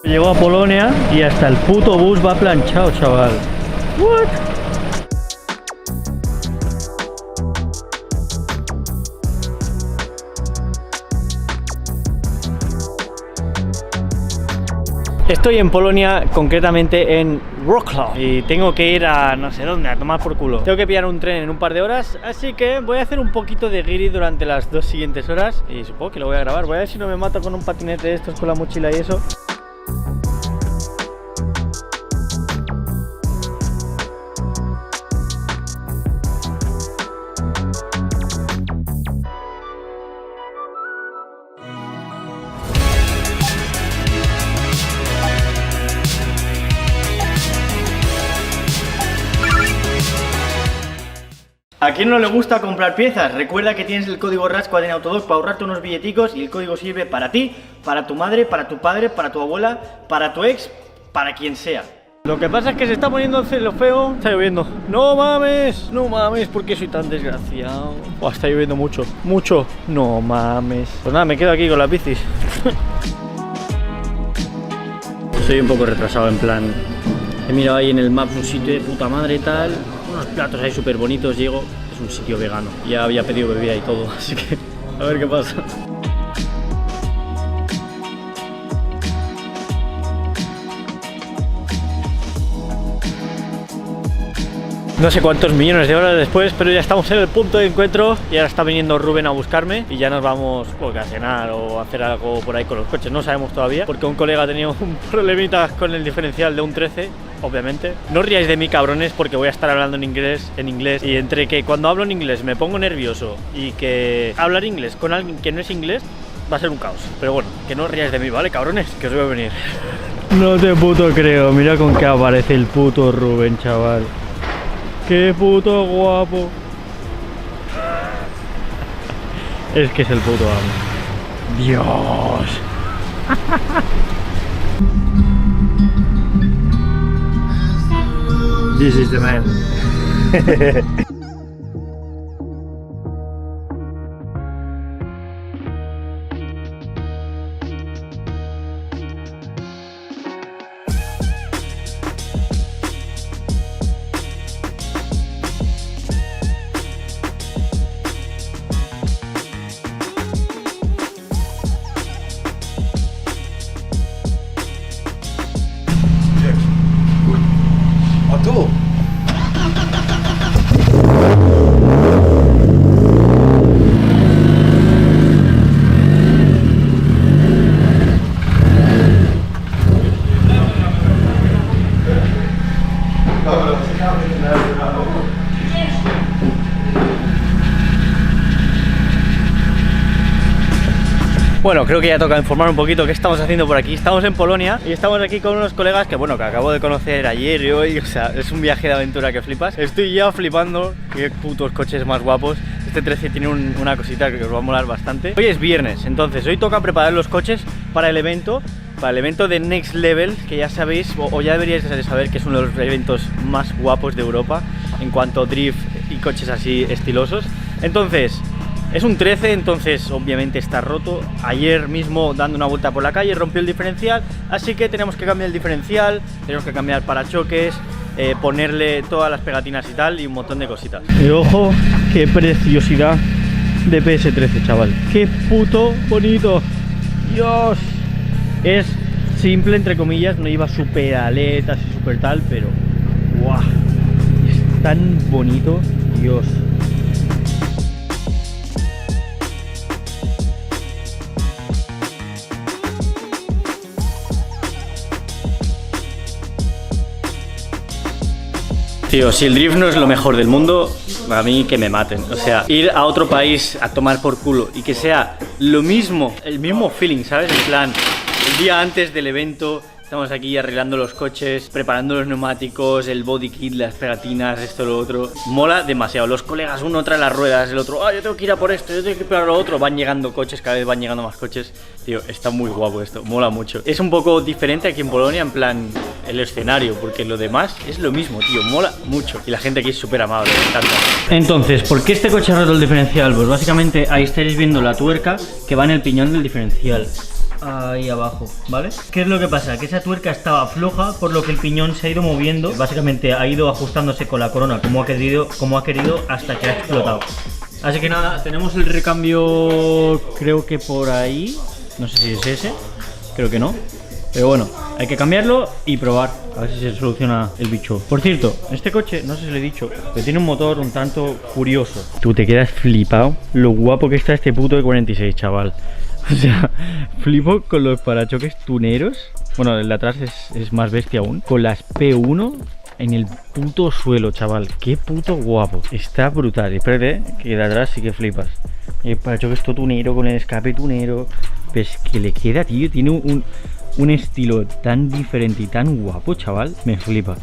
Llego a Polonia y hasta el puto bus va planchado, chaval. What? Estoy en Polonia, concretamente en Wrocław, y tengo que ir a no sé dónde, a tomar por culo. Tengo que pillar un tren en un par de horas, así que voy a hacer un poquito de guiri durante las 2 siguientes horas y supongo que lo voy a grabar. Voy a ver si no me mato con un patinete de estos con la mochila y eso. ¿A quién no le gusta comprar piezas? Recuerda que tienes el código Rascuad en Autodoc para ahorrarte unos billeticos y el código sirve para ti, para tu madre, para tu padre, para tu abuela, para tu ex, para quien sea. Lo que pasa es que se está poniendo lo feo. Está lloviendo. No mames, ¿por qué soy tan desgraciado? Oh, está lloviendo mucho, mucho. No mames. Pues nada, me quedo aquí con las bicis. Estoy un poco retrasado, en plan, he mirado ahí en el Maps un sitio de puta madre y tal. Unos platos ahí súper bonitos, llego, es un sitio vegano. Ya había pedido bebida y todo, así que a ver qué pasa. No sé cuántos millones de horas después, pero ya estamos en el punto de encuentro y ahora está viniendo Rubén a buscarme y ya nos vamos a cenar o a hacer algo por ahí con los coches. No sabemos todavía, porque un colega ha tenido un problemita con el diferencial de un 13, obviamente. No os riáis de mí, cabrones, porque voy a estar hablando en inglés, y entre que cuando hablo en inglés me pongo nervioso y que hablar inglés con alguien que no es inglés va a ser un caos. Pero bueno, que no os riáis de mí, ¿vale, cabrones? Que os voy a venir. No te puto creo, mira con qué aparece el puto Rubén, chaval. ¡Qué puto guapo! Es que es el puto amo. ¡Dios! This is the man. Bueno, creo que ya toca informar un poquito qué estamos haciendo por aquí. Estamos en Polonia y estamos aquí con unos colegas que, bueno, que acabo de conocer ayer y hoy. O sea, es un viaje de aventura que flipas. Estoy ya flipando. Qué putos coches más guapos. Este 13 tiene una cosita que os va a molar bastante. Hoy es viernes, entonces hoy toca preparar los coches para el evento de Next Level, que ya sabéis, o ya deberíais de saber que es uno de los eventos más guapos de Europa en cuanto a drift y coches así estilosos. Entonces, es un 13, entonces obviamente está roto. Ayer mismo, dando una vuelta por la calle, rompió el diferencial, así que tenemos que cambiar el diferencial, tenemos que cambiar parachoques, ponerle todas las pegatinas y tal, y un montón de cositas. Y ojo, qué preciosidad de PS13, chaval. Qué puto bonito. Dios. Es simple, entre comillas, no lleva super aletas y super tal, pero ¡guau! Es tan bonito, Dios. Tío, si el drift no es lo mejor del mundo, a mí que me maten. O sea, ir a otro país a tomar por culo y que sea lo mismo, el mismo feeling, ¿sabes? En plan, el día antes del evento estamos aquí arreglando los coches, preparando los neumáticos, el body kit, las pegatinas, esto, lo otro. Mola demasiado. Los colegas, uno trae las ruedas, el otro, yo tengo que ir a por esto, yo tengo que ir a por lo otro. Van llegando coches, cada vez van llegando más coches. Tío, está muy guapo esto, mola mucho. Es un poco diferente aquí en Polonia, en plan, el escenario, porque lo demás es lo mismo, tío, mola mucho. Y la gente aquí es súper amable, me encanta. Entonces, ¿por qué este coche ha roto el diferencial? Pues básicamente ahí estaréis viendo la tuerca que va en el piñón del diferencial. ahí abajo, ¿vale? ¿Qué es lo que pasa? Que esa tuerca estaba floja, por lo que el piñón se ha ido moviendo. Básicamente ha ido ajustándose con la corona como ha querido hasta que ha explotado. Así que nada, tenemos el recambio, creo que por ahí. No sé si es ese, creo que no. Pero bueno, hay que cambiarlo y probar, a ver si se soluciona el bicho. Por cierto, este coche, no sé si lo he dicho, pero tiene un motor un tanto curioso. Tú te quedas flipado lo guapo que está este puto E46, chaval. O sea, flipo con los parachoques tuneros. Bueno, el de atrás es más bestia aún. Con las P1 en el puto suelo, chaval. Qué puto guapo. Está brutal. Y espérate, que de atrás sí que flipas. El parachoques todo tunero, con el escape tunero. Pues que le queda, tío. Tiene un estilo tan diferente y tan guapo, chaval. Me flipa.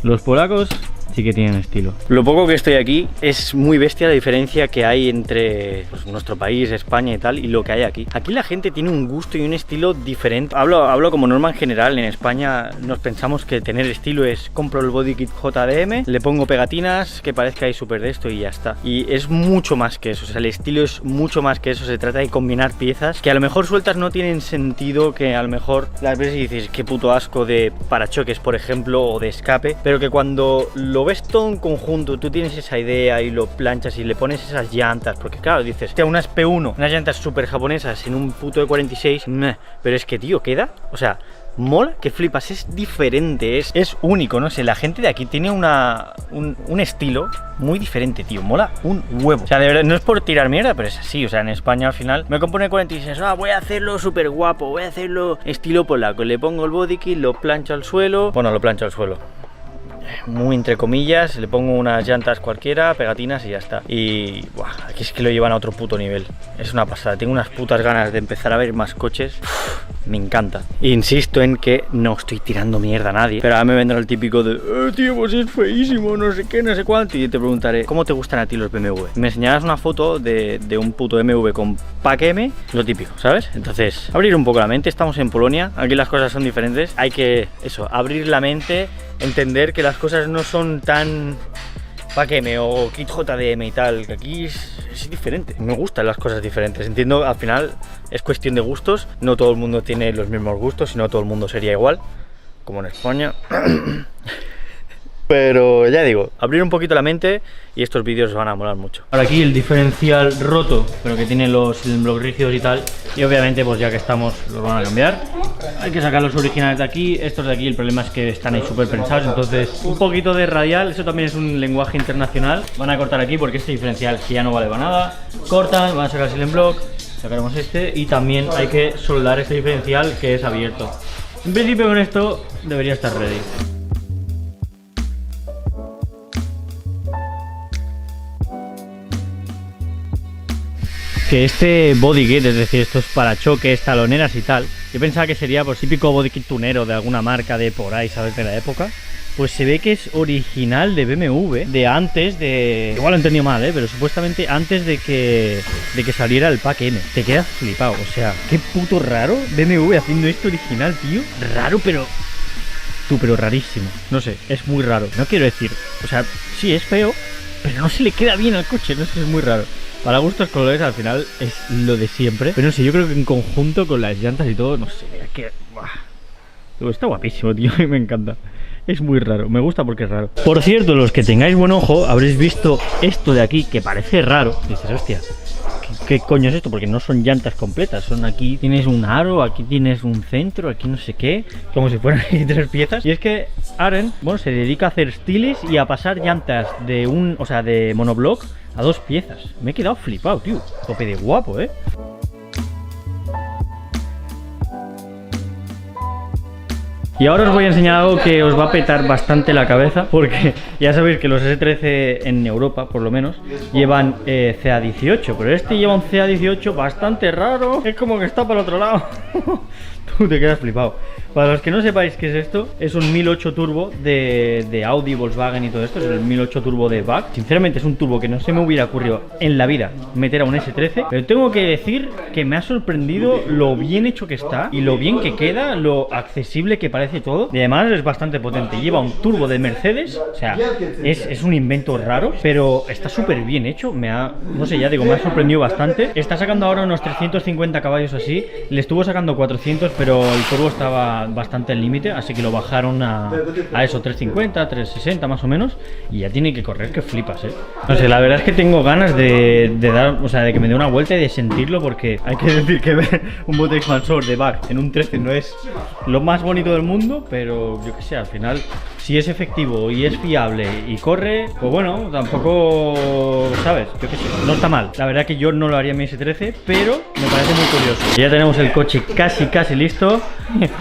Los polacos sí que tienen estilo. Lo poco que estoy aquí es muy bestia la diferencia que hay entre pues, nuestro país, España y tal, y lo que hay aquí. Aquí la gente tiene un gusto y un estilo diferente. Hablo como norma en general. En España nos pensamos que tener estilo es compro el body kit JDM, le pongo pegatinas, que parezca ahí súper de esto y ya está. Y es mucho más que eso. O sea, el estilo es mucho más que eso. Se trata de combinar piezas que a lo mejor sueltas no tienen sentido, que a lo mejor las veces dices qué puto asco de parachoques, por ejemplo, o de escape, pero que cuando lo ves todo en conjunto, tú tienes esa idea y lo planchas y le pones esas llantas, porque claro, dices, hostia, unas P1, unas llantas súper japonesas en un puto E46, meh, pero es que, tío, queda, o sea, mola que flipas, es diferente, es único, no sé, la gente de aquí tiene un estilo muy diferente, tío, mola un huevo. O sea, de verdad, no es por tirar mierda, pero es así. O sea, en España al final me compone 46, voy a hacerlo súper guapo, voy a hacerlo estilo polaco, le pongo el body kit, lo plancho al suelo, bueno, lo plancho al suelo, muy entre comillas, le pongo unas llantas cualquiera, pegatinas y ya está. Y buah, aquí es que lo llevan a otro puto nivel. Es una pasada, tengo unas putas ganas de empezar a ver más coches. Me encanta. Insisto en que no estoy tirando mierda a nadie, pero ahora me vendrá el típico de tío, pues es feísimo, no sé qué, no sé cuánto. Y te preguntaré, ¿cómo te gustan a ti los BMW? Me enseñarás una foto de un puto BMW con pack M, lo típico, ¿sabes? Entonces, abrir un poco la mente. Estamos en Polonia, aquí las cosas son diferentes. Hay que, eso, abrir la mente, entender que las cosas no son tan pack M o kit JDM y tal, que aquí es diferente. Me gustan las cosas diferentes. Entiendo, al final es cuestión de gustos. No todo el mundo tiene los mismos gustos, sino todo el mundo sería igual, como en España. Pero ya digo, abrir un poquito la mente y estos vídeos os van a molar mucho. Ahora aquí el diferencial roto, pero que tiene los bloques rígidos y tal. Y obviamente pues ya que estamos, los van a cambiar. Hay que sacar los originales de aquí. Estos de aquí el problema es que están ahí súper pensados. Entonces un poquito de radial, eso también es un lenguaje internacional. Van a cortar aquí porque este diferencial que ya no vale para nada. Cortan, van a sacar el silent block, sacaremos este. Y también hay que soldar este diferencial que es abierto. En principio con esto debería estar ready. Que este body kit, es decir, estos parachoques, taloneras y tal, yo pensaba que sería pues típico body kit tunero de alguna marca de por ahí, ¿sabes? De la época. Pues se ve que es original de BMW, de antes de... Igual lo he entendido mal, pero supuestamente antes de que saliera el pack M. Te quedas flipado, o sea, qué puto raro BMW haciendo esto original, tío. Raro, pero rarísimo. No sé, es muy raro. No quiero decir, o sea, sí es feo, pero no se le queda bien al coche, no sé, es muy raro. Para gustos colores al final es lo de siempre. Pero no sé, yo creo que en conjunto con las llantas y todo, no sé, que... Está guapísimo, tío, me encanta. Es muy raro, me gusta porque es raro. Por cierto, los que tengáis buen ojo, habréis visto esto de aquí, que parece raro. Dices, hostia, ¿qué coño es esto? Porque no son llantas completas, son aquí tienes un aro, aquí tienes un centro, aquí no sé qué, como si fueran ahí 3 piezas. Y es que Aren, bueno, se dedica a hacer stilis y a pasar llantas de de monoblock a 2 piezas. Me he quedado flipado, tío. Tope de guapo, Y ahora os voy a enseñar algo que os va a petar bastante la cabeza, porque ya sabéis que los S13 en Europa, por lo menos, llevan CA18, pero este lleva un CA18 bastante raro, es como que está para el otro lado. Tú te quedas flipado. Para los que no sepáis qué es esto, es un 1008 turbo de Audi, Volkswagen y todo esto. Es el 1008 turbo de VAC. Sinceramente es un turbo que no se me hubiera ocurrido en la vida meter a un S13. Pero tengo que decir que me ha sorprendido lo bien hecho que está y lo bien que queda, lo accesible que parece todo. Y además es bastante potente. Lleva un turbo de Mercedes. O sea, es un invento raro, pero está súper bien hecho. No sé, ya digo, me ha sorprendido bastante. Está sacando ahora unos 350 caballos así. Le estuvo sacando 400, pero el turbo estaba bastante al límite, así que lo bajaron a eso, 350, 360 más o menos, y ya tiene que correr que flipas, No sé, la verdad es que tengo ganas de dar, o sea, de que me dé una vuelta y de sentirlo, porque hay que decir que ver un bote expansor de VAC en un 13 no es lo más bonito del mundo, pero yo que sé, al final, si es efectivo y es fiable y corre, pues bueno, tampoco, ¿sabes? Yo que sé, no está mal. La verdad que yo no lo haría en mi S13, pero me parece muy curioso. Ya tenemos el coche casi listo.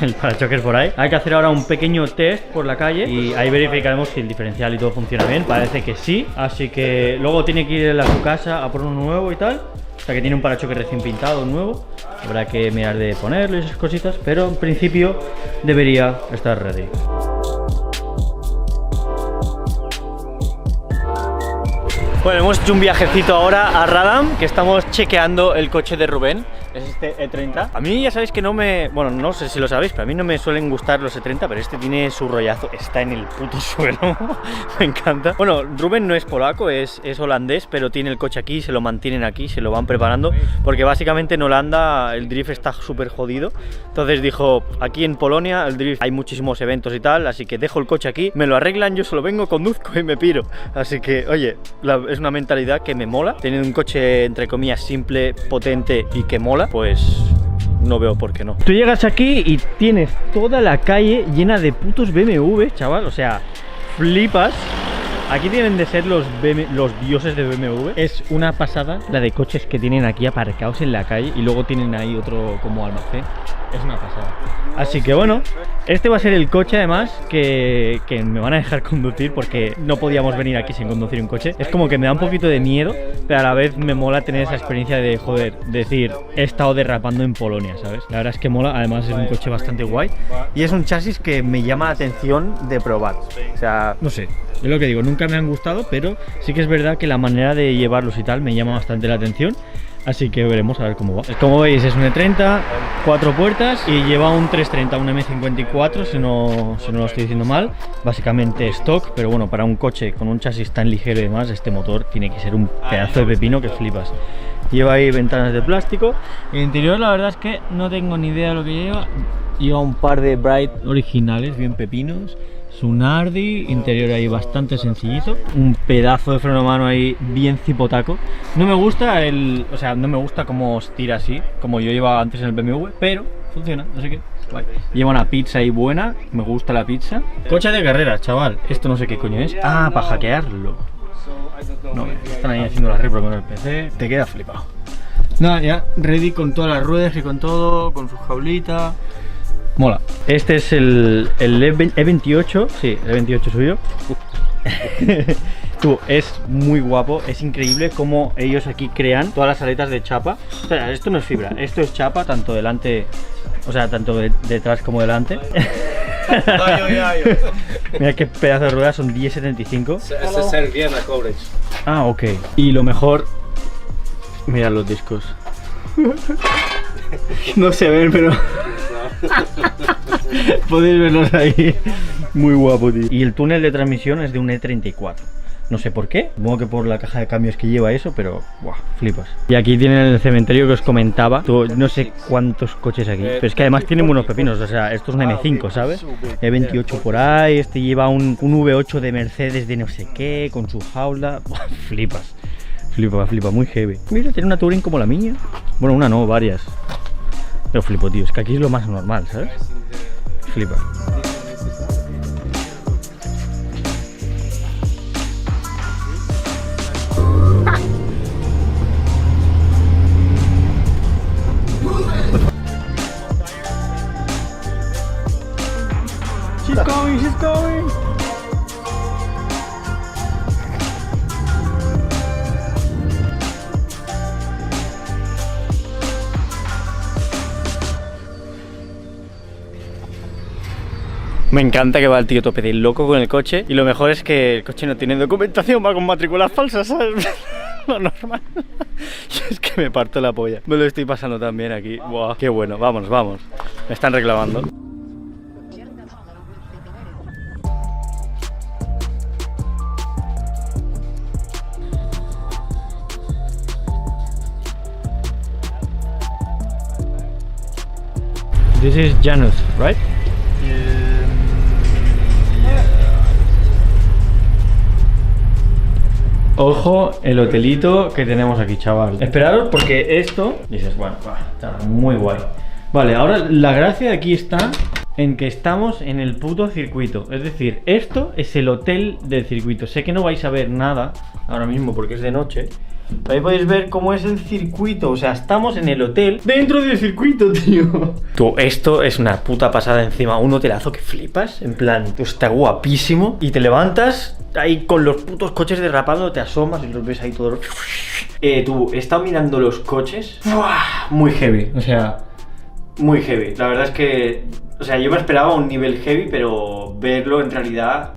El parachoques por ahí. Hay que hacer ahora un pequeño test por la calle y ahí verificaremos si el diferencial y todo funciona bien. Parece que sí, así que luego tiene que ir a su casa a por uno nuevo y tal. O sea que tiene un parachoques recién pintado nuevo. Habrá que mirar de ponerlo y esas cositas, pero en principio debería estar ready. Bueno, hemos hecho un viajecito ahora a Radam, que estamos chequeando el coche de Rubén. Es este E30. A mí ya sabéis que no me... Bueno, no sé si lo sabéis, pero a mí no me suelen gustar los E30, pero este tiene su rollazo. Está en el puto suelo. Me encanta. Bueno, Rubén no es polaco, es holandés, pero tiene el coche aquí, se lo mantienen aquí, se lo van preparando, porque básicamente en Holanda el drift está súper jodido. Entonces dijo, aquí en Polonia el drift hay muchísimos eventos y tal, así que dejo el coche aquí, me lo arreglan, yo solo vengo, conduzco y me piro. Así que, oye, es una mentalidad que me mola. Teniendo un coche, entre comillas, simple, potente y que mola, pues no veo por qué no. Tú llegas aquí y tienes toda la calle llena de putos BMW, chaval, o sea, flipas. Aquí tienen de ser los dioses de BMW. Es una pasada la de coches que tienen aquí aparcados en la calle y luego tienen ahí otro como almacén. Es una pasada. Así que bueno, este va a ser el coche además que me van a dejar conducir, porque no podíamos venir aquí sin conducir un coche. Es como que me da un poquito de miedo, pero a la vez me mola tener esa experiencia de, joder, decir, he estado derrapando en Polonia, ¿sabes? La verdad es que mola, además es un coche bastante guay y es un chasis que me llama la atención de probar. O sea, no sé, es lo que digo, nunca me han gustado, pero sí que es verdad que la manera de llevarlos y tal me llama bastante la atención. Así que veremos a ver cómo va. Como veis, es un E30, 4 puertas y lleva un 330, un M54, si no lo estoy diciendo mal. Básicamente stock, pero bueno, para un coche con un chasis tan ligero y demás, este motor tiene que ser un pedazo de pepino que flipas. Lleva ahí ventanas de plástico. El interior, la verdad es que no tengo ni idea de lo que lleva. Lleva un par de Bright originales, bien pepinos. Es un Hardy, interior ahí bastante sencillito, un pedazo de freno a mano ahí bien cipotaco. No me gusta o sea, no me gusta cómo os tira así, como yo llevaba antes en el BMW, pero funciona, así que guay. Lleva una pizza ahí buena, me gusta la pizza. Coche de carreras, chaval, esto no sé qué coño es. Ah, para hackearlo. No, están ahí haciendo la repro con el PC, te queda flipado. Nada, ya ready con todas las ruedas y con todo, con su jaulita. Mola. Este es el E28, sí, el E28 suyo. Tú, es muy guapo, es increíble cómo ellos aquí crean todas las aletas de chapa. O sea, esto no es fibra, esto es chapa, tanto delante, o sea, tanto detrás como delante. Mira qué pedazo de ruedas, son 10.75. Ese es el Vienna Coverage. Ah, ok. Y lo mejor, mira los discos. No se ven, pero podéis verlos ahí. Muy guapo, tío. Y el túnel de transmisión es de un E34. No sé por qué, supongo que por la caja de cambios que lleva eso, pero ¡buah! Flipas. Y aquí tienen el cementerio que os comentaba. No sé cuántos coches aquí, pero es que además tienen buenos pepinos. O sea, esto es un M5, ¿sabes? E28 por ahí, este lleva un V8 de Mercedes de no sé qué, con su jaula. ¡Buah! Flipas. Flipa, muy heavy. Mira, tiene una Touring como la mía. Bueno, una no, varias. Pero flipo, tío, es que aquí es lo más normal, ¿sabes? Flipa. She's going. Me encanta que va el tío tope de loco con el coche. Y lo mejor es que el coche no tiene documentación, va con matrículas falsas, ¿sabes? Lo normal. Yo es que me parto la polla. Me lo estoy pasando tan bien aquí. Buah, qué bueno. Vamos, vamos. Me están reclamando. This is Janus, right? Ojo el hotelito que tenemos aquí, chaval. Esperaros porque esto... Dices, bueno, está muy guay. Vale, ahora la gracia de aquí está en que estamos en el puto circuito. Es decir, esto es el hotel del circuito. Sé que no vais a ver nada ahora mismo porque es de noche. Ahí podéis ver cómo es el circuito. O sea, estamos en el hotel dentro del circuito, tío. Tú, esto es una puta pasada encima. Un hotelazo que flipas. En plan, está guapísimo. Y te levantas ahí con los putos coches derrapando. Te asomas y los ves ahí todos. Tú, he estado mirando los coches. Muy heavy. O sea, muy heavy. La verdad es que... O sea, yo me esperaba un nivel heavy, pero verlo en realidad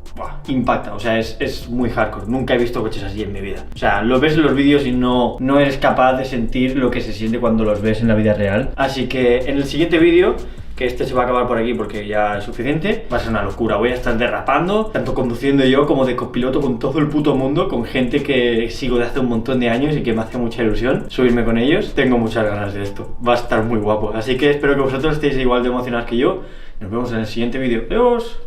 impacta. O sea, es muy hardcore. Nunca he visto coches así en mi vida. O sea, lo ves en los vídeos y no eres capaz de sentir lo que se siente cuando los ves en la vida real. Así que en el siguiente vídeo, que este se va a acabar por aquí porque ya es suficiente, va a ser una locura. Voy a estar derrapando, tanto conduciendo yo como de copiloto con todo el puto mundo, con gente que sigo de hace un montón de años y que me hace mucha ilusión subirme con ellos. Tengo muchas ganas de esto. Va a estar muy guapo. Así que espero que vosotros estéis igual de emocionados que yo. Nos vemos en el siguiente vídeo. ¡Adiós!